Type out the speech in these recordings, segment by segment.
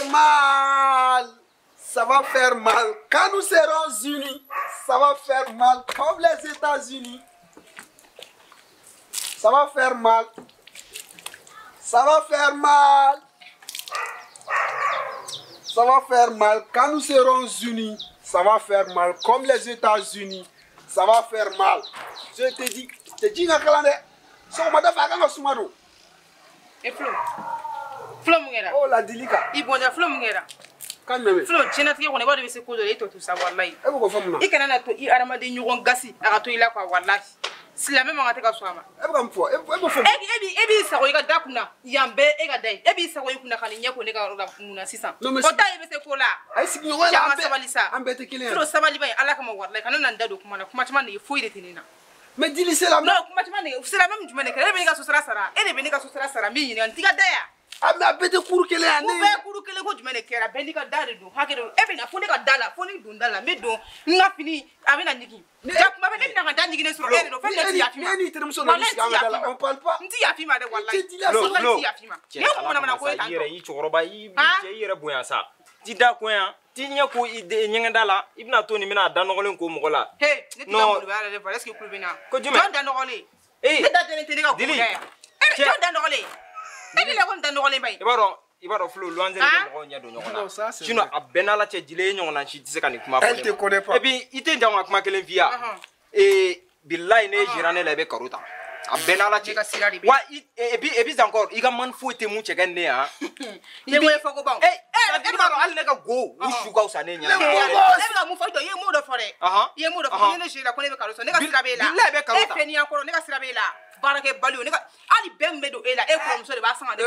mal. Ça va faire mal. Quand nous serons unis, ça va faire mal. Comme les États-Unis. Ça va faire mal. Ça va faire mal. Ça va faire mal. Quand nous serons unis, ça va faire mal. Comme les États-Unis, ça va faire mal. Je te dis Et Flo. Flo mungera. Oh la dilika. Ibonja Flo mungera. Kan meme. Flo chena tike ko ne bado be se ko do eto to sa wallahi. E ko famuna. I kana na to I arama de nyugon gasi aga to ila kwa wallahi. Sila me manga te ka swama. E ko mfo. E ko fo. Ebi sa ko iga dakuna. Yambe e ga dai. Ebi sa ko ikuna kan nyako ne ka muna sisan. Ko ta e be se ko la. Ay sigi nyugon la ambe te kile. Flo sabali bay ala kama wallahi kana nan dado kuma na kuma tama ne foi de tinina. Mais dis-lui c'est la même. Non, comment tu m'as dit? C'est la même, tu m'as dit. Elle est venue à Sosra Sara. Elle est venue à Sosra Sara. Mais il y a un tigre d'ailleurs. Ah, mais abete cours qu'elle est année. Vous pouvez cours qu'elle est quoi? Tu m'as dit qu'elle a béni qu'à d'aller donc. Hakedo. Eh bien, faut les gars d'aller, faut les donner d'aller. Mais donc, on a fini avec la niki. Jack m'a dit qu'on a gagné une sur elle. Donc, fais le tia fima. On parle pas. On tia fima de wallahi. Flo, tia fima. Tiens, on a mana ko ta. Yere yi choroba yi yere boyan sa. Ti da ko yan. Ti nya ko ide nyanga la. Ibna to ni mina da nogolen ko mo gola. Hey, ne ti mo ba la le est-ce que ku bina? Ko jume. Don da nogole. Eh. Ne da de te ga ko ya. Eh, don da nogole. Eh, le ko da nogole bay. Ibaro Flo loanze ne mo nya do nyogona. Sino abena la che jile nyogona chi tise kan kuma Elle te connaît pas. Et puis ite ndanga kuma kelen via. Et billahi ne jirane la be karuta. Abena la che. Wa et puis encore iga man fo te mu che ganne ha. Ye mo fo ko bon. Ibaro al ne ga go. Ushu ga usane nya. E ga mu fo do ye mu do fore. Ye mu do fo ne jira ko ne be karuta. Ne ga sirabela. Billahi be karuta. E feni encore ne ga sirabela. Barake balu ne ga ali bembe do ela e ko mso de ba sanga de.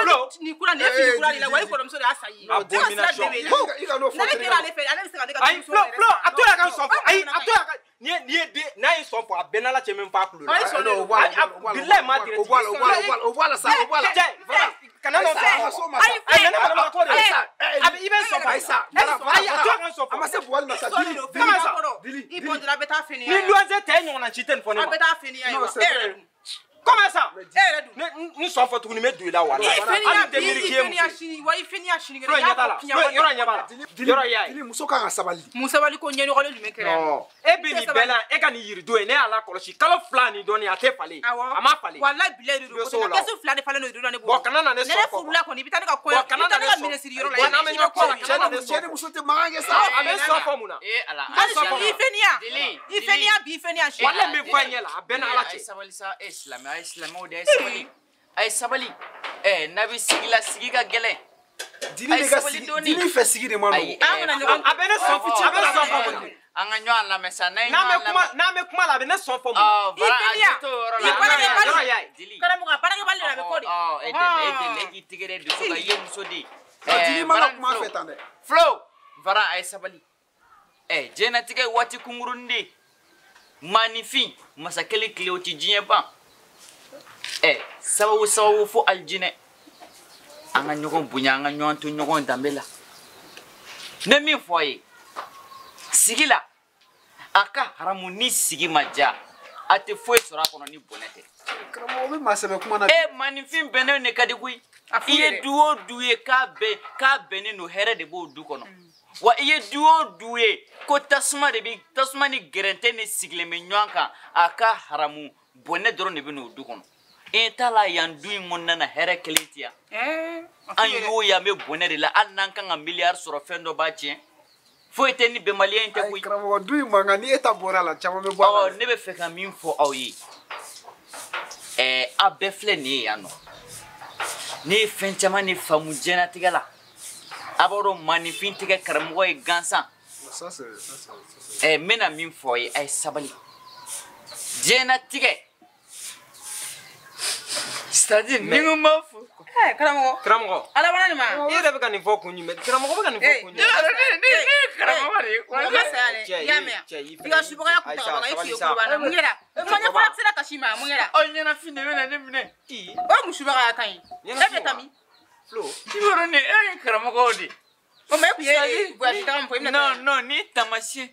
No. Ni kula ne fi kula ni la wa ko mso de asayi. Abomination. Iga no fo. Ne ke la le fe, ale se ga de ga. Ai Flo, atoya kan so fo. Ai atoya kan ni de na yi so fo abena la che men fa kulu. Billahi ma dire. Au voilà ça, au voilà. Kana no fa. Ai na ma ko de. Abi iben so fa. Ai atoya kan so fo. Amase boal masa. Dili. I bon de la beta fini. Ni loise te nyon na chiten fo ne. Beta fini ai. Comment ça? Ni so fo tukuni me do la wala. Dili muso kan ka sabali. Musa bali ko nyeni gole lume kere. Non. E bi ni bela e ka ni yiri do e ne ala kolosi kalo flani do ni ate fale. Ama fale. Wallahi billahi do ko na kesu flani fale no do na bo. Bo kana na ne so fo. Ne furula ko ni bitani ka ko. Kana na ne so. Mine siri yoro la. Na me nyoko chena ne so. Chene muso te mange sa. Ame so fo muna. Ala. I fenia. Wala me fanyela abena ala che. Sabali sa islam o de sabali. Ay sabali. Nabi sigila sigiga gele. Dili fe sigi de mano. Abena so fo. Abena so fo. Anga nyo ala mesa na me kuma la abena so fo. Bara ajeto ro la. Dili. Kana mo ka para ke balle la be ko di. Egi tigere du so ga yem so di. Dili mana kuma fe tande. Flow. Bara ay sabali. Jena tige wati kungurundi. Magnifique. Masakele kleo ti jinye ba. Sababu fo aljine. Anga nyogon bunya anga nyonto nyogon dambela. Ne mi foye. Sigila. Aka haramu ni sigi maja. Ate foye sora kono ni bonete. Kramo be masebe kuma na. Magnifique bene ne kadigui. Iye duo duye ka bene no here de bo du kono. Wa iye duye ko tasma ni gerente ne sigle me nyanka aka haramu bonne doro ne be no du kono. Etala yandu ngonna na here keletia. Anyo ya me bonne de la annan kan a milliard sur fendo ba tien. Fo eteni be malien te kui. Kramo du manga ni eta borala chama me bo. Ne be fe kan min fo awi. Abefle ni ya no. Ni fenchama ni famu jena tigala. Aboro magnifique tige karamo e gansa. Ça c'est. Mena min foye ay sabali. Jena tige. C'est-à-dire ningu mafu. Kramo. Ala bana ni ma. Ire be kan ni fo kunyi me. Kramo be kan ni fo kunyi. Kramo mari. Diga subuga ya kuta ba ifi ko bana mungera. Manya ko aksela kashima mungera. Onyana fine mena ne mine. O musubaga ya tan. Ebe tami. Flo. Tiboro ni kramo ko di. O me ku ye gwa tam fo imna. No ni tamasien.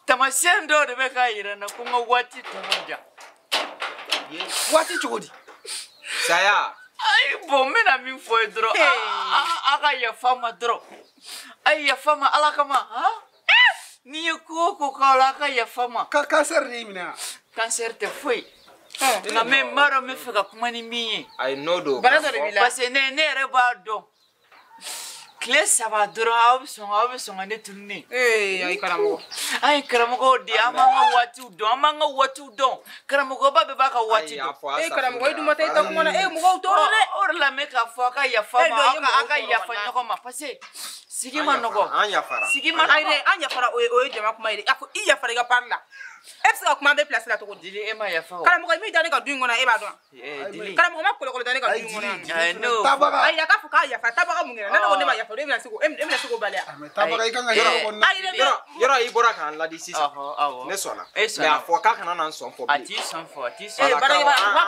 Tamasien do de be ka ira na ko ngwati tamoja. Wati chodi. Saya. Ai bo mena mi foi dro. Aka ka yafa ma dɔrɔn ay yafa ma ala kama n'i ye ko o ko k'a la a ka yafa ma cancer de y'i minɛ cancer tɛ foyi nka mɛ n b'a dɔn n bɛ fɛ ka kuma ni min ye I know do bana dɔ de b'i la parce que ne yɛrɛ b'a dɔn tile 3 dɔrɔn aw bɛ sɔn ka ne tunu ne ayi karamɔgɔ an ye karamɔgɔw de an b'an ka waatiw dɔn an b'an ka waatiw dɔn karamɔgɔba bɛɛ b'a ka waati dɔn karamɔgɔ i dun ma taa i ta kuma na mɔgɔw tɔɔrɔ dɛ o de la n bɛ k'a fɔ a ka yafa ma a ka yafa ɲɔgɔn ma parce que sigi ma nɔgɔ an yafara sigi ma ayi dɛ nɔgɔ an yafara o ye jama kuma ye dɛ a fɔ i yafara i ka pari la e bɛ se ka kuma bɛ place la cogo di Dili e ma yafa o karamɔgɔ i min da ne ka du in kɔnɔ e b'a dɔn Dili karamɔgɔ ma kɔlɔkɔlɔ da ne ka du in kɔnɔ no tabaga ayi a k'a fɔ k'a yafa tabaga mun kɛra ne ko ne ma yafa e bɛna se k'o bali mais tabaga i kan ka yɔrɔ kɔnɔ ayi dɛ yɔrɔ i bɔra k'an ladi sisan ne sɔnna mais a fɔ k'a kana na sɔn fɔ a bilen t'i sɔn fɔ a t'i ee sɔn k'a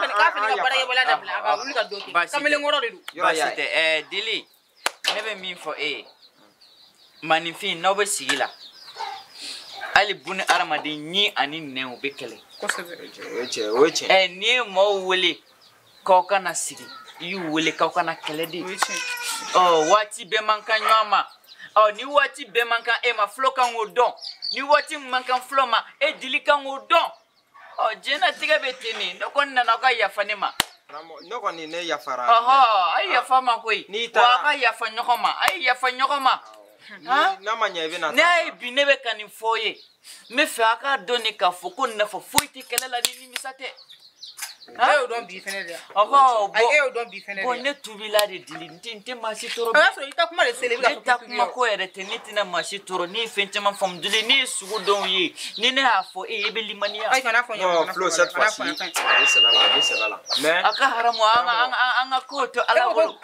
fana ka barakɛbɔla dabila a ka wuli ka dɔ kɛ kamalen kɔrɔ de don baasi tɛ Dili ne bɛ min fɔ e ye maninfin n'aw bɛ sigi la hali buni adamaden ɲi ani nɛn u bɛ kɛlɛ o ye tiɲɛ n'i ye maaw wele k'aw kana sigi i y'u wele k'aw kana kɛlɛ de waati bɛɛ man kan ɲɔgɔn ma ni waati bɛɛ man kan e ma Flo kan k'o dɔn ni waati man kan Flo ma e Dili kan k'o dɔn diɲɛlatigɛ bɛ ten de ne kɔni nana aw ka yafa ne ma ne kɔni ne yafara a ye yafa ma koyi wa a ka yafa ɲɔgɔn ma a ye yafa ɲɔgɔn ma n'a ma ɲɛ i bɛna ne y'a ye bi ne bɛ ka nin fɔ ye n bɛ fɛ a k'a dɔn de k'a fɔ ko nafa foyi tɛ kɛlɛ la ni nimisa tɛ e y'o dɔn bi fɛnɛ de e y'o dɔn bi fɛnɛ bon ne tubila de Dili n tɛ maa si tɔɔrɔ o y'a sɔrɔ i ta kuma de selen i bɛ ne ta kuma ko yɛrɛ tɛ ne tɛna maa si tɔɔrɔ ne ye fɛn caman faamu Dili ne ye sugu dɔw ye ni ne y'a fɔ e bɛ limaniya ayi kana fɔ non Flo cette fois-ci a bɛ sɛbɛ la mais a ka haramu an ka kow to Ala bolo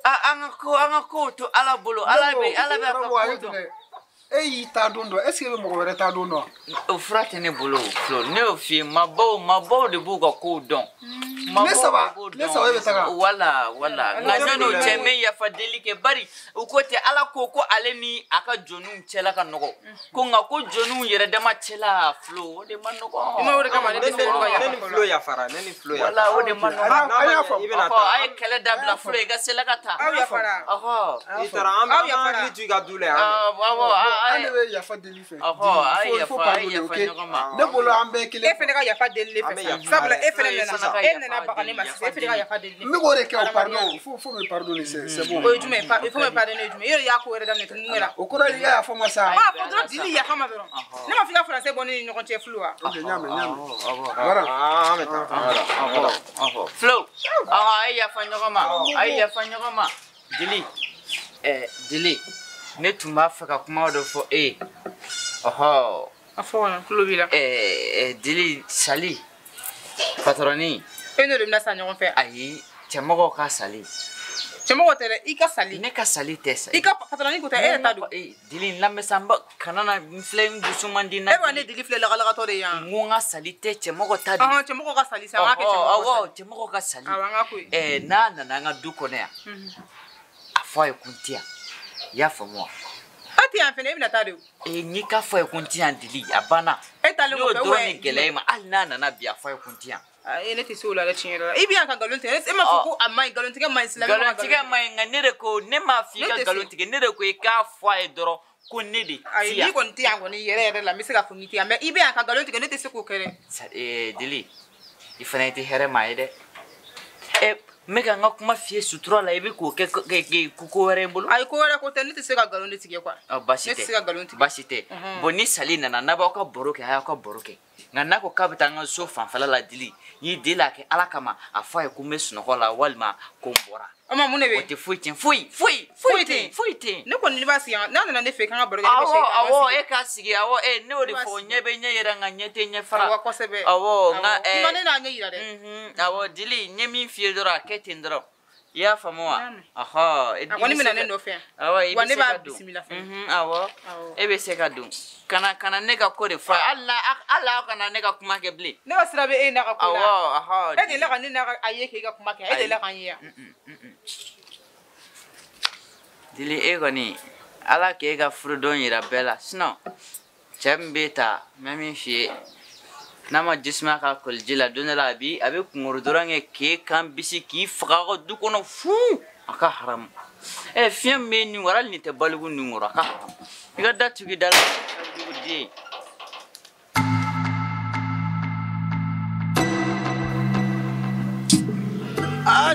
an ka kow to Ala bolo Ala bɛ a ka kow dɔn e y'i ta don dɔn est ce que e bɛ mɔgɔ wɛrɛ ta don dɔn o fura tɛ ne bolo Flo ne y'o f'i ye mabaw de b'u ka kow dɔn tile saba e bɛ taga wala nka ɲɔn'o cɛ n bɛ yafa deli kɛ bari u ko ten Ala ko ale ni a ka jɔnniw cɛla ka nɔgɔ ko nka ko jɔnniw yɛrɛ dama cɛla Flo o de ma nɔgɔ o de kama ne tɛ se ka ne ni Flo yafara ne ni Flo yafara wala o de ma nɔgɔ i bɛna taa a ye kɛlɛ dabila Flo i ka sela ka taa aw yafara i taara an hakili to i ka du la an de bɛ yafa deli fɛ a yafa ɲɔgɔn ma ne bolo an bɛɛ kelen e fɛnɛ ka yafa deli de fɛ sabula e fɛnɛ nana baga ne ma sisan e fɛnɛ ka yafa deli n bɛ k'o de kɛ o pardon il faut me pardonner c'est bon o ye jumɛn il faut me pardonner jumɛn e yɛrɛ y'a ko wɛrɛ daminɛ tuguni ne la o kɔrɔ ye i ka yafa ma sa fɔ dɔrɔn Dili yafa ma dɔrɔn ne ma f'i ka français bɔ ne ni ɲɔgɔn cɛ Flo wa ok ɲaamɛ voilà an bɛ taa Flo a ye yafa ɲɔgɔn ma Dili ne tun b'a fɛ ka kuma dɔ fɔ e ye a fɔ kɔnɔ Flo b'i la Dili sali patrɔni e n'o de bɛna sa ɲɔgɔn fɛ ayi cɛmɔgɔw ka sali cɛmɔgɔ tɛ dɛ i ka sali ne ka sali tɛ sa i ka patrɔni ko tɛ e yɛrɛ ta don Dili n lamɛnsa kana na n filɛ n dusu man di na e b'a ne Dili filɛ lagalagatɔ de yan n ko n ka sali tɛ cɛmɔgɔ ta don cɛmɔgɔ ka sali sa an k'a kɛ cɛmɔgɔ ka sali awɔ an ka ko ye n'a nana an ka du kɔnɔ yan a fɔ a ye ko n ti yan i y'a faamu wa a tɛ yan fɛnɛ e bɛna taa de o n'i ka fɔ a ye ko n ti yan Dili a banna e talen n'o kɔfɛ dɔrɔn ni gɛlɛya ma hali n'a nana bi a fɔ a ye ko n ti yan ne tɛ se o la dɛ tiɲɛ yɛrɛ la i bɛ yan ka nkalon tigɛ e m'a fɔ ko a ma ɲi nkalon tigɛ ma ɲi silamɛ nkalontigɛ ma ɲi nka ne de ko ne m'a fɔ i ka nkalon tigɛ ne de ko i k'a fɔ a ye dɔrɔn ko ne de ti ayi yan n'i kɔni tɛ yan kɔni yɛrɛ yɛrɛ la n bɛ se k'a fɔ n'i tɛ yan mɛ i bɛ yan ka nkalon tigɛ ne tɛ se k'o kɛ dɛ Dili i fana i tɛ hɛrɛ maa ye dɛ n bɛ ka n ka kuma f'i ye sutura la i bɛ k'o kɛ ko wɛrɛ ye n bolo ayi ko wɛrɛ ko tɛ ne tɛ se ka nkalon de tigɛ quoi baasi ne tɛ se ka nkalon tigɛ baasi tɛ bon ni sali nana n'a b'aw ka baro kɛ a y'aw ka baro kɛ nka n'a ko k'a bɛ taa an ka so fanfɛla la Dili n'i deli a kɛ Ala kama a fɔ a ye ko n bɛ sunɔgɔ la walima ko n bɔra o ma mun de bɛ o tɛ foyi tɛ foyi tɛ ne kɔni b'a sigi n'a nana ne fɛ k'an ka baro kɛ ne bɛ se k'an awɔ e k'a sigi awɔ ne y'o de fɔ ɲɛ bɛ ɲɛ yɛrɛ nka ɲɛ tɛ ɲɛ fara awɔ kosɛbɛ awɔ nka i ma ne n'a ɲɛ yira dɛ awɔ Dili n ye min f'i ye dɔrɔn a kɛ ten dɔrɔn i y'a faamu wa a kɔni bɛna ne nɔfɛ awɔ i wa bɛ ne se ka b'a don bisimila fɛnɛ awɔ e bɛ se ka don kana ne ka ko de fɔ hali aw kana ne ka kuma kɛ bilen ne ka sira bɛ e n'a ka ko la awɔ e delila ka ne n'a a ye k'e ka kuma kɛ e delila k'an ye yan Dili e kɔni Ala k'e ka furudon yira bɛɛ la sinon cɛ min b'e ta n bɛ min f'i ye n'a ma jisuma ka kɔliji la don dɔ la a bɛ kunkoro dɔrɔn kɛ k'e kan bisi k'i faga a ka du kɔnɔ fu a ka haramu fiɲɛ min bɛ nin kɔrɔ hali nin tɛ baliku nin kɔrɔ i ka da tugu da la cogo di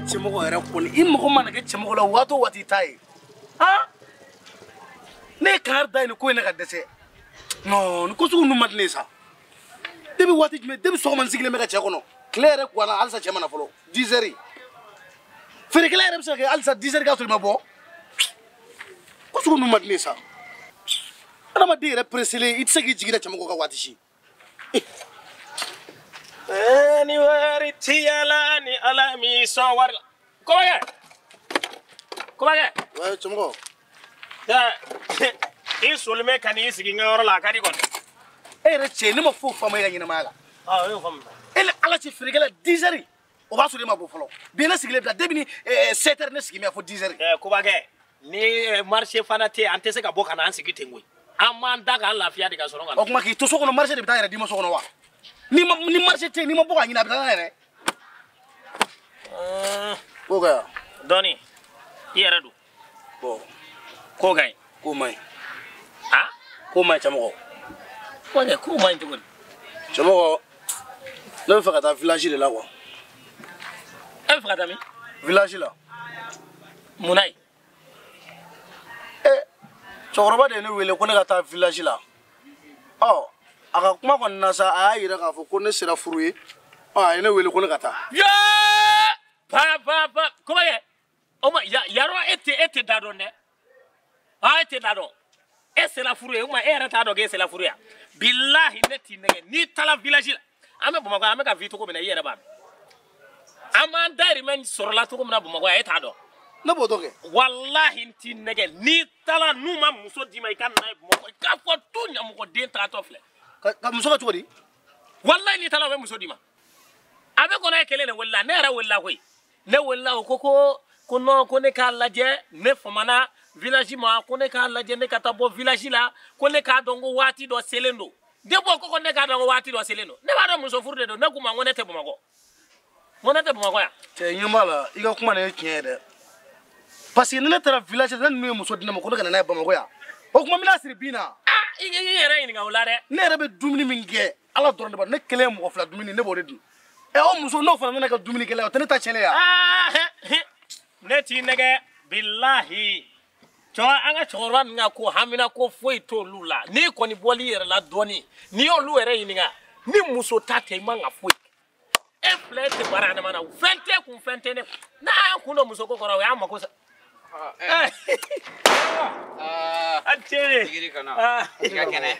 cɛmɔgɔ yɛrɛ kɔni i mago mana kɛ cɛmɔgɔ la waati o waati i t'a ye ne ye kankari da ye nin ko in na ka dɛsɛ non ni ko sugu ninnu man di ne ye sa depuis waati jumɛn depuis sɔgɔma n sigilen bɛ ka cɛ kɔnɔ tile yɛrɛ guwanna halisa cɛ ma na fɔlɔ 10 heures feerekɛla yɛrɛ bɛ se ka kɛ halisa 10 heures k'a sɔrɔ i ma bɔ ko sugu ninnu man di ne ye sa adamaden yɛrɛ preselen i tɛ se k'i jigi da cɛmɔgɔ ka waati si ni wari tiyala ni ala mi sɔn wari la kɔmakɛ cɛmɔgɔ i solimɛ ka n'i sigi n ka yɔrɔ la a ka di kɔni e yɛrɛ cɛ ne ma foyi faamu e ka ɲɛnamaya la o y'o faamu e ni ala cɛ feerekɛla 10 heures o b'a sɔrɔ e ma bɔ fɔlɔ bi ne sigilen bila depuis ni 7 heures ne sigi mɛ fo 10 heures kɔmakɛ ni marché fana tɛ an tɛ se ka bɔ ka na an sigi ten koyi an m'an da k'an lafiya de ka sɔrɔ ka na o tuma k'i to so kɔnɔ marché de bɛ taa yɛrɛ d'i ma so kɔnɔ wa ni marché tɛ yen n'i ma bɔ ka ɲini a bɛ taa n'a yɛrɛ ko kɛ yan dɔɔni i yɛrɛ don bon ko ka ɲi ko man ɲi ko man ɲi cɛmɔgɔ kɔmakɛ ko man ɲi cogo di cɛmɔgɔ ne bɛ fɛ ka taa village de la quoi e bɛ fɛ ka taa min village la mun na ye cɛkɔrɔba de ye ne wele ko ne ka taa village la a ka kuma kɔni na sa a y'a yira k'a fɔ ko ne sera furu ye a ye ne wele ko ne ka taa kɔmakɛ o ma yarɔ e tɛ da dɔn dɛ e tɛ da dɔn e sera furu ye o ma e yɛrɛ t'a dɔn k'e sera furu ye bilahi ne t'i nɛgɛ n'i taara village la an bɛ bamakɔ an bɛ ka vi cogo min na i yɛrɛ b'a dɔn an m'an dayirimɛ sɔrɔla cogo min na bamakɔ yan e t'a dɔn ne b'o dɔn kɛ walahi n t'i nɛgɛ n'i taara n'u ma muso d'i ma i ka na ye bamakɔ i k'a fɔ tu ɲamɔgɔden tagatɔ filɛ ka muso ka cogo di walahi n'i taara o bɛ muso d'i ma a bɛ kɔnɔ ye kelen de welela ne yɛrɛ welela koyi ne welela o ko non ko ne k'a lajɛ ne famana village ma ko ne k'a lajɛ ne ka taa bɔ village la ko ne k'a dɔn ko waati dɔ selen don depuis ko ne k'a dɔn ko waati dɔ selen don ne b'a dɔn muso furu de don ne k'u ma ko ne tɛ bamakɔ yan cɛ ɲɛ b'a la i ka kuma nin ye tiɲɛ ye dɛ parce que ni ne taara village la ne ninnu ye muso di ne ma ko ne ka na n'a ye bamakɔ yan o tuma n bɛna siri bin na i yɛrɛ ɲininka o la dɛ ne yɛrɛ bɛ dumuni min kɛ ala dɔrɔn de b'a dɔn ne kelen ye mɔgɔ fila dumuni ne b'o de dun o muso n'o fana nana ka dumuni kɛla o tɛ ne ta tiɲɛ yan ne t'i nɛgɛ bilahi an ka cɛkɔrɔba ninnu ka ko hamina ko foyi t'olu la n'i kɔni bɔl'i yɛrɛ la dɔɔni n'i y'olu yɛrɛ ɲininka ni muso ta tɛ i man ka foyi e filɛ e tɛ baara adama na fɛn tɛ kun fɛn tɛ ne n'a y'an kun dɔ muso ko kɔrɔ o y'an mako sa an cɛ Sigiri kana. I ka kɛnɛ.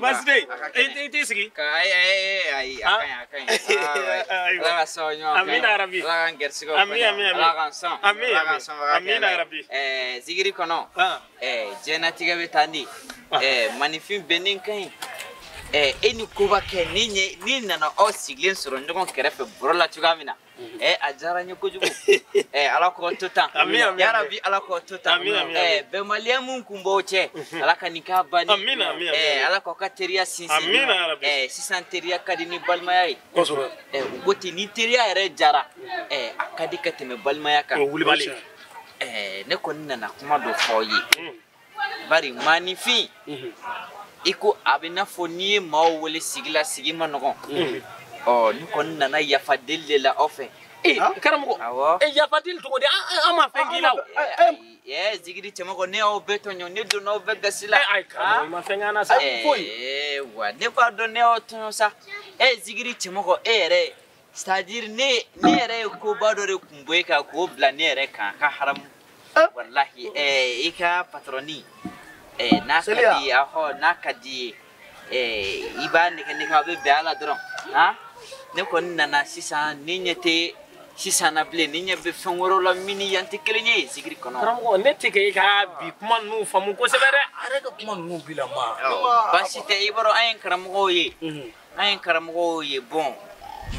baasi tɛ yen i t'i sigi Ayi, a ka ɲi. Ala ka sɔn ɲɔgɔn fɛ. Amina yarabi. Ala k'an gɛrɛsɛgɛw Ami. Ala k'an sɔn. Amina yarabi. Sigiri kɔnɔ. Diɲɛnatigɛ bɛ taa ni. Maninfin bɛnnen ka ɲi. E ni koba kɛ ni nana aw sigilen sɔrɔ ɲɔgɔn kɛrɛfɛ bɔrɔ la cogoya min na a diyara n ye kojugu ala k'o to tan yarabi ala k'o to tan bɛnbaliya min kun b'o cɛ ala ka nin k'a banni ala k'aw ka teriya sinsin sisan teriya ka di ni balimaya ye u ko ten ni teriya yɛrɛ jara a ka di ka tɛmɛ balimaya kan ne kɔni nana kuma dɔ fɔ aw ye bari maninfin i ko a bɛ n'a fɔ n'i ye maaw wele sigi la sigi ma nɔgɔn ni kɔni nana yafa deli de la aw fɛ karamɔgɔ awɔ yafa deli cogo di an ma fɛn k'i la o Zigiri cɛmɔgɔ ne y'aw bɛɛ tɔɲɔ ne donna aw bɛɛ gasi la karamɔgɔ i ma fɛn k'an na sa foyi wa ne b'a dɔn ne y'aw tɔɲɔ sa Zigiri cɛmɔgɔ e yɛrɛ c'est à dire ne yɛrɛ ye koba dɔ de kun bɔ e kan k'o bila ne yɛrɛ kan a ka haramu walahi i ka patrɔni n'a ka di ye n'a ka di ye i b'a nɛgɛ aw bɛ bɛn a la dɔrɔn ne kɔni nana sisan ni ɲɛ tɛ sisan na bilen ni ɲɛ bɛ fɛn wɛrɛw la min ni yan tɛ kelen ye Zigiri kɔnɔ karamɔgɔ ne tɛ kɛ i ka bi kuma ninnu faamu kosɛbɛ dɛ a yɛrɛ ka kuma ninnu bi la ma baasi tɛ i b'a dɔn an ye karamɔgɔw ye bɔn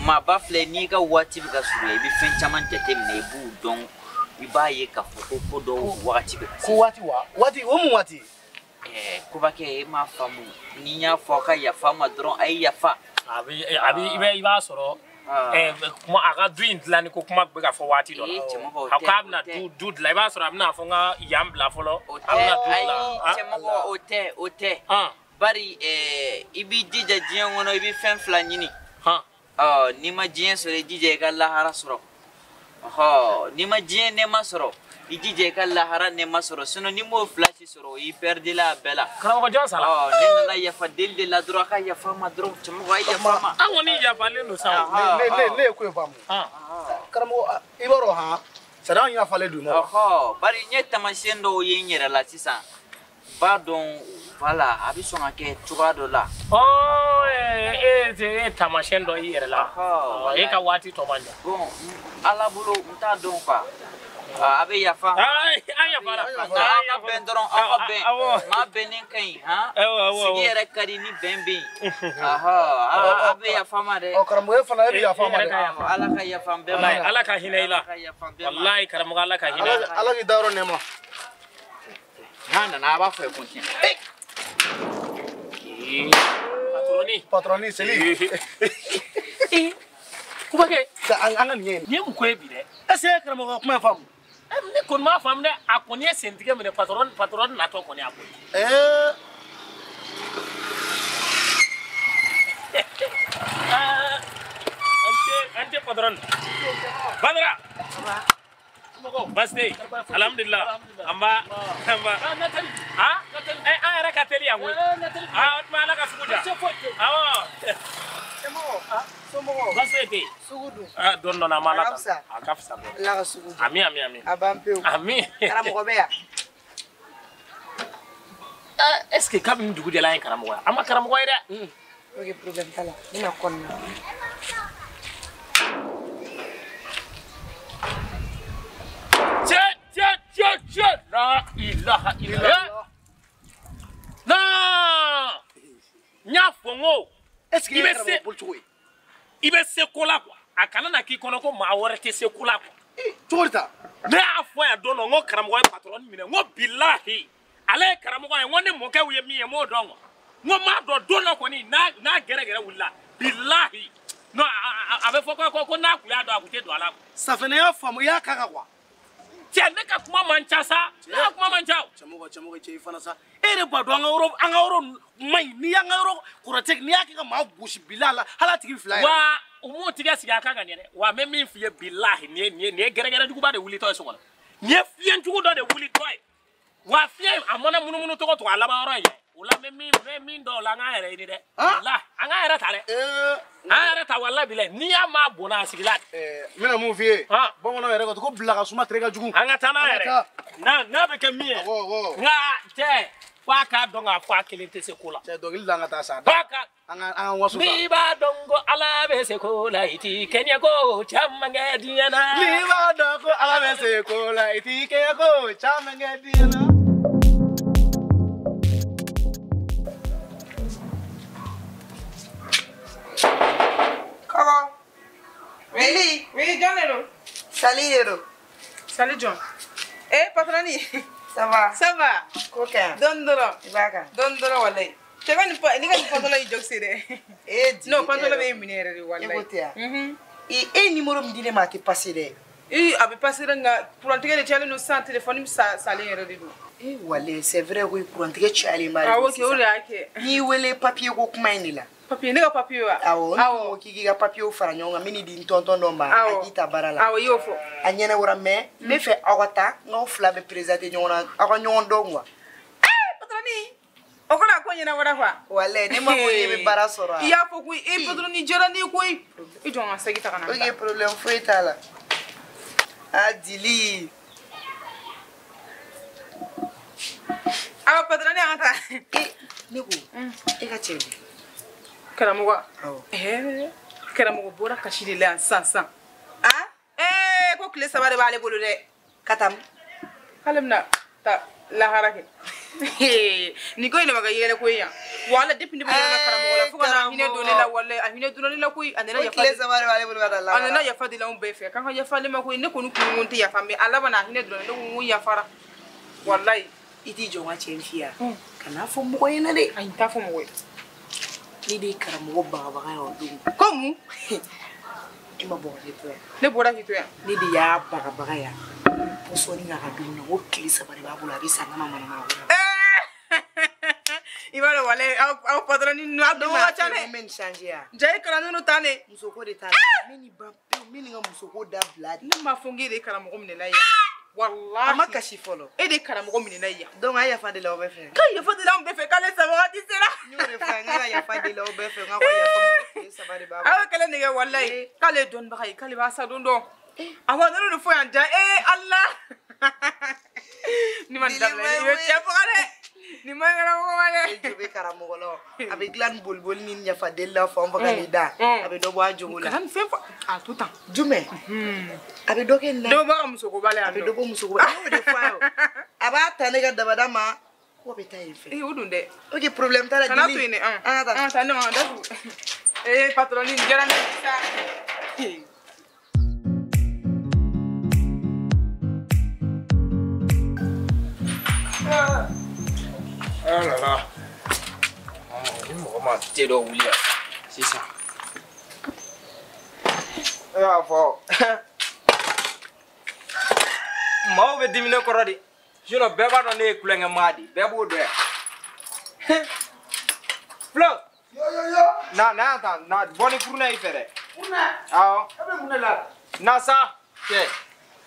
maaba filɛ n'i ka waati bɛ ka surunya i bɛ fɛn caman jateminɛ i b'u dɔn i b'a ye k'a fɔ ko ko dɔw wagati bɛ ko waati wa waati o mun waati Kobakɛ e m'a faamu ni n y'a fɔ a ka yafa ma dɔrɔn a ye yafa i b'a sɔrɔ kuma aga du intlani ko kuma be ka fo wati do ha ka na du la ba so amna fo nga yam bla folo amna du la chemo ote bari ibi jija jiyan wono ibi fen fla nyini ni ma jiyan so le jije ka la hara soro ni ma jiyan ne ma soro ijije ka la hara ne ma soro suno ni mo flash soro i perdi la bela kram ko jon sala ne na ya fadil de la droit ka ya fama dro chemo wa ya fama angoni ya fale no sa ne ko famu kram ko iboro ha sada ya fale du mo bari nyeta mashendo yenyera la sisa pardon voilà abi songa ke tuado la tamashendo yere la e ka wati to banja bon ala bulu mta don kwa abe yafa ya fara bendron ben ma benin kai ha sigere kadi ni bembe abe yafa ma de karamu e fana e yafa ma de ala ka yafa be ala ka hineila wallahi karamu ala ka hineila ala ki dawro ne ma nana na ba fa kontin patroni seli kubake anga ni mu ko ebi de ese karamu ko kuma famu ni kon ma fam de akoni sentige me patron na to koni akoni ante patron badra Basde, alhamdulillah. Amba. Era kateli yangu. Mana ka sukuja. Basde. Sugudu. Don na mala. Akafsa. La ka sugudu. Ami. Abampeu. Ami. Karamogo beya. Est-ce que kam ndugu de la en karamogo? Ama karamogo ida. Oge problem tala. Ina konna. La ilaha illallah. Non. Nya fongo. Est-ce qu'il est pour jouer? Il va se coller quoi. Akana na ki kono ko ma wore te se coller quoi. Torta. Me afo ya dono ngo karamogo patron mi ngo billahi. Ale karamogo ngo ne mo ka wiye mi e mo dongo. Ngo ma do dono ko ni na gere wulla. Billahi. No abe foko ko na ku ya do akute do ala. Ça fait ne ya famu ya kaka quoi. Tiens, ne ka kuma mancha sa. Na kuma mancha. Chamogo che fana sa. Ere ba do anga euro mai ni anga euro kuratek ni akika ma bushi bilala hala tigi fly. Wa umu tiga siga kanga ne. Wa me min fiye billahi ni gere dugu ba de wuli to so kono. Ni fiye ntugu do de wuli to. Wa fiye amona munu to ko ala ba ro ye. Ula me min do la nga ere ni de. La anga ere tare. Anga ta walla bile ni ya ma bona sigilat. Mina mu fiye. Bon na ere ko blaga suma trega jugu. Anga tana ere. Na be ke mi. Nga te wa ka donga fa kelente se kula. Te dogil langa ta sa. Baka anga wasu. Mi ba dongo ala be se kula iti kenya ko chamanga diana. Mi ba dongo ala be se kula iti kenya ko chamanga diana. Oui, John. Salut, John. Patroni. Ça va. Coquin. Dondoro. Ibaka. Dondoro, walay. Tu vas ni pantola i joxire. Non, pantola be minere walay. Écoutez. Et numéro me dit ma qui passé de. Abi passé nga pour entrer les challenge no sans téléphone ça aller redo. Walay, c'est vrai oui pour entrer challenge ma. Ah OK, ori ake. Ni wele papier ko kuma ni la. Papier ne ka papier wa. Awo ki ga papier fara nyonga mini di tonton no ma akita barala. Awo yo fo. Anyana wora me fe awata ngo fla be présenter nyona awa nyon dongwa. Patroni. Okola ko nyina wora fa. Wale ne ma ko yebe bara sora. Ya fo ku patroni jera ni ko i jonga sagita kana. OK problème foi tala. Adili. Awa patroni ata. Niku. Eka chebe. Karamogo. Karamogo bora kashiri la sansan. Ko kile sabare bale bolu de. Katam. Kalemna ta la harake. Ni ko ile maga yele ko yan. Wala depuis ni bala karamogo la fuka na hine doni la wala hine doni la ko anena ya kile sabare bale bolu kada la. Anena ya fadi la on be fe. Kan ya fali ma ko ne ko nu ku ngunti ya fami alaba na hine doni no ya fara. Wallahi iti jonga chemfia. Kana fo mo yena de. Ai ta fo mo ni de karamogo baga yo dum komu I ma bɔgɔ de to yan. Ne bɔra k'i to yan. Ne de y'a bagabaga yan. Pɔsɔni k'a ka dumuni na o tile 3 de b'a bolo a bɛ san nama manama a bolo. I b'a dɔn walayi aw patron ni aw dɔgɔ ka ca dɛ. N bɛ nin changer yan. Ja i kalan ninnu ta ne. Musoko de t'a la. N bɛ nin ban pewu n bɛ nin ka musoko dabila de. Ne m'a fɔ n k'e de ye karamɔgɔ minɛla yan. Walahi. A ma kasi fɔlɔ. E de ye karamɔgɔ minɛla yan. Donc a yafa deli aw bɛɛ fɛ. K'a yafa deli anw bɛɛ fɛ k'ale sa wagati sera. N y'o de fɔ n ka yafa deli aw bɛɛ fɛ n ka yafa tile 3 de b'a bolo. Aw ye kɛlɛ nɛgɛ walayi k'ale ye dɔnnibaga ye k'ale b'a sa don dɔn. Awɔ ne de fɔ yan ja Ala. Ni ma dabila i bɛ cɛ faga dɛ. Ni ma karamɔgɔ ma dɛ. E jo bɛ karamɔgɔ la a bɛ dilan ni boliboli ni yafa deli la fan fɛ ka n'i da a bɛ dɔ bɔ a jogo la. Kana nin fɛn fɔ a to tan. Jumɛn a bɛ dɔ kɛ nin la. Dɔw b'a ka musokoba la yan a bɛ dɔ bɔ musokoba la. N'o de fɔ a ye o a b'a ta ne ka dabada ma ko bɛ taa yen fɛ. O dun dɛ. Ok problème t'a la kana to yen dɛ. an ka taa. Ne ma datugu. Patron nin diyara ne ye sa. Oh là là. Ni mɔgɔ ma te dɔ wuli yan sisan. E b'a fɔ maaw bɛ dimi ne kɔrɔ de sinon bɛɛ b'a dɔn ne ye kulonkɛ maa de bɛɛ b'o dɔn yan. Flo. Na yan ta na bɔ ni furuna y'i fɛ dɛ. Furuna. Awɔ. E bɛ mun de la. Na sa. Cɛ.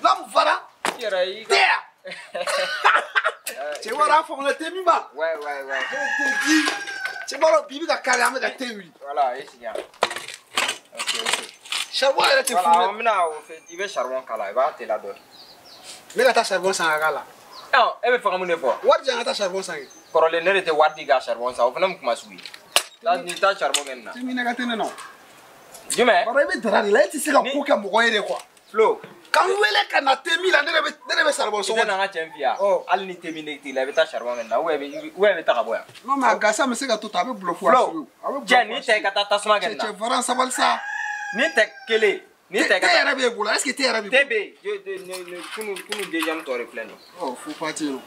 La mun fara. I yɛrɛ y'i ka. Cɛ wɛrɛ a faamuya tɛ min ma. Ouais. Cɛ b'a dɔn bi bɛ ka kari an bɛ ka thé wuli. Voilà i sigi yan. Ok. Charbon yɛrɛ tɛ Voilà furu. on bɛna o fɛ i bɛ charbon k'a la i b'a teliya dɔɔni. Ne ka taa charbon san ka k'a la. E bɛ fɛ ka mun de fɔ. Wari di yan ka taa charbon san kɛ. Kɔrɔlen ne de tɛ wari di ka charbon san o fana mun kuma sugu ye. Nin taa charbon kɛ nin na. Tɛ min ka tɛ ne nɔ. Jumɛn. Baro i bɛ dara de la e tɛ se ka ko kɛ mɔgɔ ye de quoi. Flo. K'an wele ka na thé min la ne de bɛ charbon I sɔngɔ. tɛ na n ka cɛ f'i ye wa. Hali ni thé min ne t'i la i bɛ taa charbon kɛ nin na ou bien i bɛ taa ka bɔ yan. Non mais a gasa bɛ se ka to tan a bɛ bulon fo a Flo. Cɛ nin tɛ i ka taa tasuma kɛ nin na. Cɛ varan sabali sa. Nin tɛ kelen. Nin tɛ i ka Thé taa. yɛrɛ b'e bolo est-ce que thé yɛrɛ b'i bolo. Thé bɛ yen kunu deuxième tɔ de filɛ nin ye. Faut pas dire.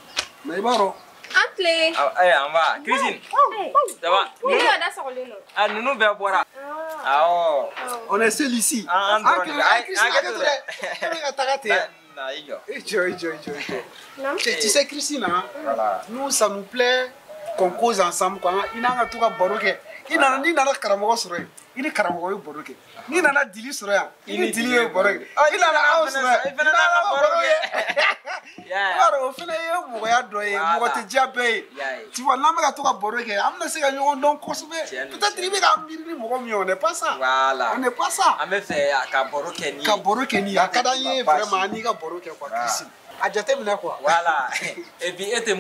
Mais i b'a dɔn. Antle. An va Christine. Ça va. Ni ka da sɔgɔlen don. Ah ninnu bɛɛ bɔra. Awɔ. On est seul ici. An dɔrɔn de bɛ. Christine hakɛ to dɛ. Ne bɛ ka taga ten. Na i jɔ. I jɔ. Non. Tu sais Christine hein? Voilà. Nous ça nous plaît qu'on cause ensemble quoi. I n'an ka to ka baro kɛ. N'i nana karamɔgɔ sɔrɔ yen i ni karamɔgɔ ye baro kɛ. N'i nana dili sɔrɔ yan i ni dili ye baro kɛ. I nana anw sɔrɔ yan i fana n'a ka baro kɛ. I b'a dɔn o fana ye mɔgɔya dɔ ye mɔgɔ tɛ diya bɛɛ ye. Tu vois n'an bɛ ka to ka baro kɛ an bɛna se ka ɲɔgɔn dɔn kosɛbɛ. Peut-être i bɛ ka miiri ni mɔgɔ min ye on n'est pas ça. Voilà. On n'est pas ça. An bɛ fɛ ka baro kɛ ni. Ka baro kɛ ni a ka d'an ye vraiment an n'i ka baro kɛ quoi Christine. A jateminɛ quoi. Voilà. Et puis e tɛ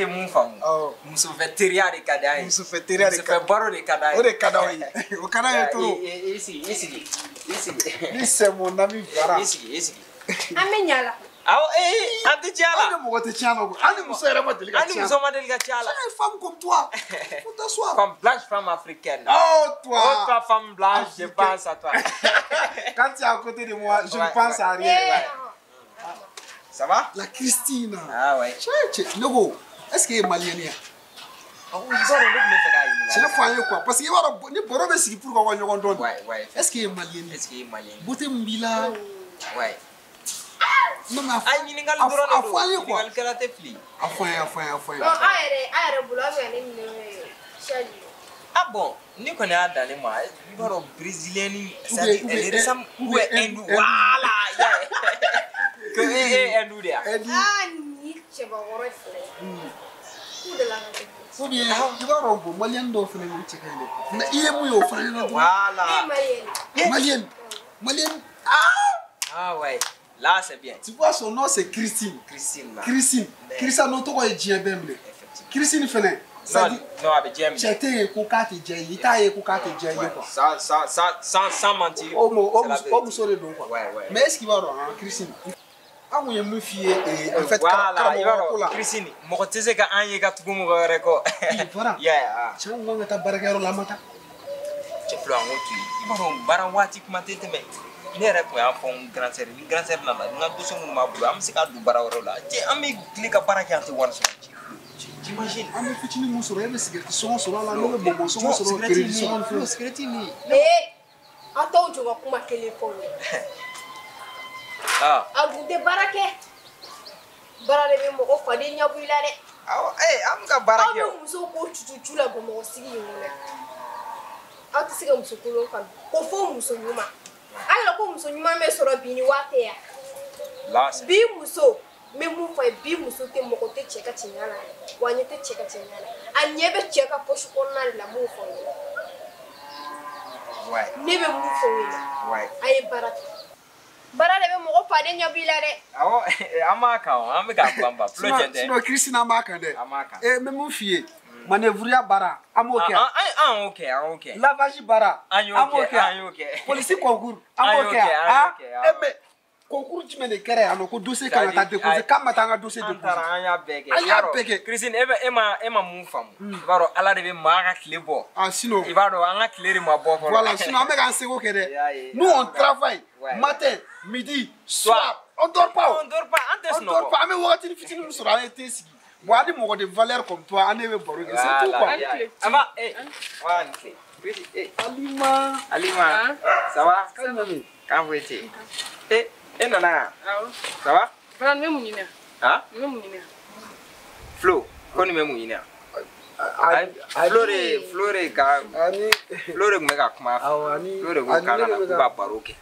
mun faamu. Muso fɛ teriya de ka d'an ye. Muso fɛ teriya de ka muso fɛ baro de ka d'an ye. O de ka d'anw ye. O ka d'an ye trop. I sigi. Ni c'est mon ami Bara. I sigi. An bɛ ɲa la. Awɔ an tɛ tiɲɛ la. An ni mɔgɔ tɛ tiɲɛ la. An ni muso yɛrɛ ma deli ka tiɲɛ la. An ni muso ma deli ka tiɲɛ la. C'est une femme comme toi. Faut t'asseoir. Comme blanche femme africaine. Oh toi. Oh toi femme blanche, je pense à toi. Quand tu es à côté de moi, je ne pense à rien. Ça va? La Christine. Ah ouais. Logo, est-ce qu'il est malien? Oh, ils ont le même fait. C'est le foyer quoi. Parce qu'il y a des bords de sigi pour qu'on y donne. Ouais. Est-ce qu'il est malien? Beauté Mbila. Ouais. Non mais ah ɲininkali dɔrɔn de don foyer quoi. ɲininkali tɛ fili. A foyer. Non, a yɛrɛ bolo a bɛ ne minɛ Charlie. Ah bon, ni kɔni y'a dan ne ma i b'a dɔn brésilien ni elle ressemble ou hindou. Voilà. Que hindou de ya. Ah ni cɛbakɔrɔ filɛ. K'u de la ka kɛ. Ou bien i b'a dɔn bon malien dɔw fana y'u cɛ ka ɲi dɛ. Mais i ye mun ye o fana ɲɛna. Voilà. Malien. Ah ouais. Là c'est bien. Tu vois son nom c'est Christine. Christine non tɔgɔ ye diɲɛ bɛɛ minɛ. Christine fana. Non a bɛ diɲɛ minɛ. Cɛ tɛ ye ko k'a tɛ diya ye i t'a ye ko k'a tɛ diya ye quoi. Sans mentir. O muso de don quoi. Mais est-ce qu'il b'a dɔn Christine. An kun ye mun f'i ye en fait karamɔgɔ ko la. Christine mɔgɔ tɛ se ka an ye ka tugu mɔgɔ wɛrɛ kɔ. Voilà. Cɛ ko k'an ka taa baarakɛyɔrɔ la an ma taa. Cɛ fila an k'o to yen i b'a dɔn baara waati kuma tɛ tɛmɛ. Ne yɛrɛ tun y'a fɔ n grand sœur ni grand sœur nana n ka dossier minnu b'a bolo an bɛ se ka don baara wɛrɛw la cɛ an bɛ tile ka baara kɛ an tɛ wari sɔrɔ j'imagine. An bɛ fitinin mun sɔrɔ e bɛ sigɛriti sɔngɔ sɔrɔ a la ne bɛ bonbon sɔngɔ sɔrɔ crédit sɔngɔ ni fɛn. Sigɛriti nin. An Attends, je vais comment qu'elle est pour Ah. A vous de barake. Barale mo ko fadi nya bu ilare. Ah, am ka barake. Aw muso ko tutu la bo mo sigi yona. Aw ti siga muso ko lo kan. Ko fo muso nyuma. Ala ko muso nyuma me soro bi ni wate ya. Last. Bi muso me mu fa bi muso te mo ko te cheka chinyala. Wanye te cheka chinyala. Anyebe cheka posho ko na la mu fo. Ouais. Nebe mu fo wena. Ouais. Ay barake. Barale be mo ko fadi nya bu ilare. Awo, amaka, am ka bamba. Flo jende. Sinon Christina amaka de. Amaka. Mais mon fille, manœuvrier bara, amoke. Ok. Lavage bara, amoke. Police concours, amoke. Mais concours tu me ne kere ano ko dossier ka ta déposer kam matanga dossier déposer. Antara anya bege. Anya bege. Christine ema mu famu. Baro ala de be ma ka clé bo. Ah sinon. Ibaro anga clé ma bo. Voilà, sinon on en sego kere. Nous on travaille matin, midi, soir. On dort pas. On dort pas. On dort pas. Mais wakati ni fitini nous sera intensif. Moi des mots de valeur comme toi, on est baro. C'est tout quoi. Ava, one clé. Alima. Ça va? Quand vous étiez? Nana. Ça va? Fran me munina. Hein? Me munina. Flo, koni me munina. Flore ka ani Flore mega kuma. Flore ko kana na ku ba baroke.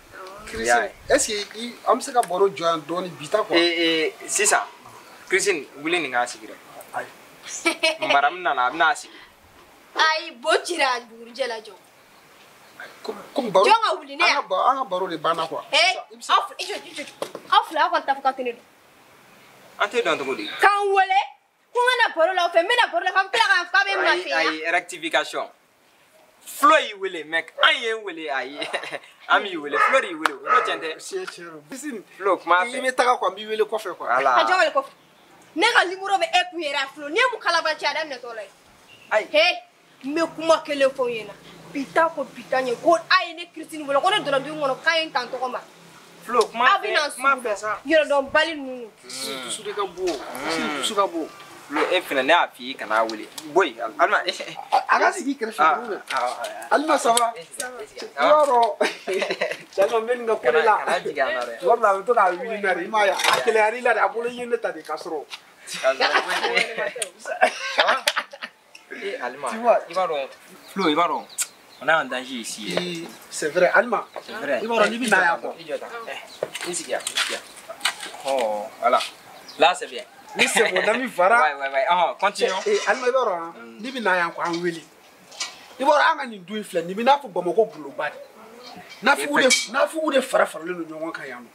Christine, est-ce que am se ka baro joan doni bita quoi? C'est ça. Christine, wuli ni ngasi gire. Maram nana na asi. Ay botira burjela jo. Comme baro. Jonga wuli ne. Anga baro de bana quoi. Afla ko tafuka tene. Ante don to godi. Kan wole ko ngana baro la fe mena baro la kam kala ka be ma fe. Ay rectification. Flo yi wele mek aye wele aye. Ami wele Flo yi wele. No tente. Christine, Flo kuma il me taka quoi, mi wele ko fe quoi. Ala. Ka jonga ko. Ne ka liburo be ekuera Flo ne mu kala ba cha da ne to lai. Ay. He me kuma kele fo yena. Pita ko pita nye ko ay ne Christine wala ko ne dora du ngono kayen tanto ko ma. Flo kuma fe ça. Yoro don bali nunu. Tu su de ka bo. Tu su ka bo. Flo e fina ne afi kana wele. Boy, alma. Aga sigi krefe. Alma ça va? Yoro. Jalo men nga ko la. Kana diga na re. Wala to da wili na ri ma ya. Akele ari la da bolo yende ta de kasro. Alma. Tu vois, Flo, Ibaro. On a un danger ici. C'est vrai, Alma. C'est vrai. Ibaro ni bi na ya ko. Ici, oh, voilà. Là, c'est bien. Ni c'est mon ami Fara. Ouais. Ah, continuons. Alma Ibaro, ni bi na ya ko an weli. Ibaro anga ni do ifle ni bi na fu Bamako bulo bad. Na fu de Fara le no nyongo kan yamo.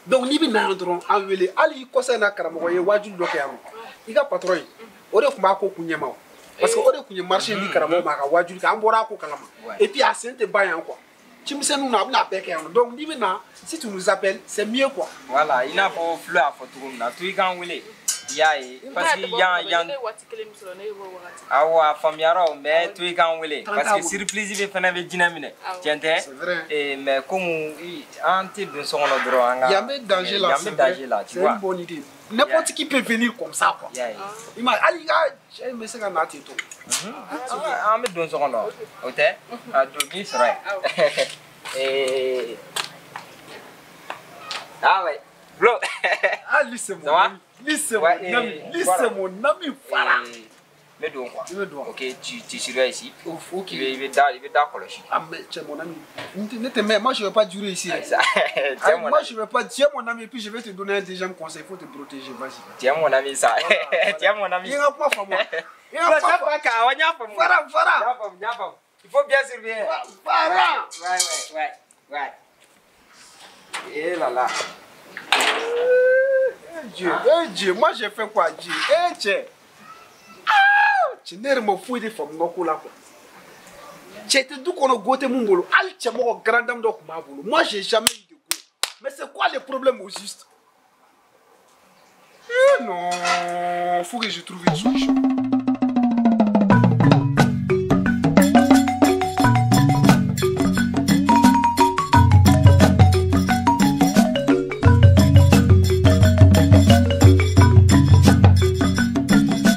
Donc ni bi na ndron an weli ali ko se na karamo ye waju do ka yamo. Iga patron. Ore kuma ko kunyema. Parce que ore kunye marché ni karamo ma ka waju ka ambora ko kalama. Et puis à sente bayan quoi. Chimse nous na peke yamo. Donc ni bi na si tu nous appelles, c'est mieux quoi. Voilà, il n'a pas flou à photo na tu kan wele. Yaye parce que yan awa famiaro mais tu kan wele parce que surprise be fana be dinamine. Tiente. Et mais comme anti de son droit anga. Il y a même danger là. Tu vois. C'est une bonne idée. N'importe qui peut venir comme ça quoi. Il m'a ali ga mais c'est quand tu tout. Ah mais don son là. OK? Ah dogi serai. Et ah ouais. Bro. Ah lui c'est mon ami. Lui c'est mon ami Fara. Mais donc quoi. OK, tu seras ici. OK. Il va d'accord. Ah mais tu es mon ami. Moi je vais pas durer ici. Moi je vais pas dire mon ami puis je vais te donner un deuxième conseil, il faut te protéger, vas-y. Tiens mon ami ça. Tiens mon ami. Il y a pas pour moi. Fara. Il faut bien surveiller. Fara. Ouais. Et là. Dieu, moi j'ai fait quoi, Dieu? Dieu. Tu n'es pas fou de femme non quoi. Tu étais d'où qu'on a goûté mon boulot. Al tu m'as grand dame donc ma boulot. Moi j'ai jamais eu de goût. Mais c'est quoi le problème au juste? Non, faut que je trouve une solution.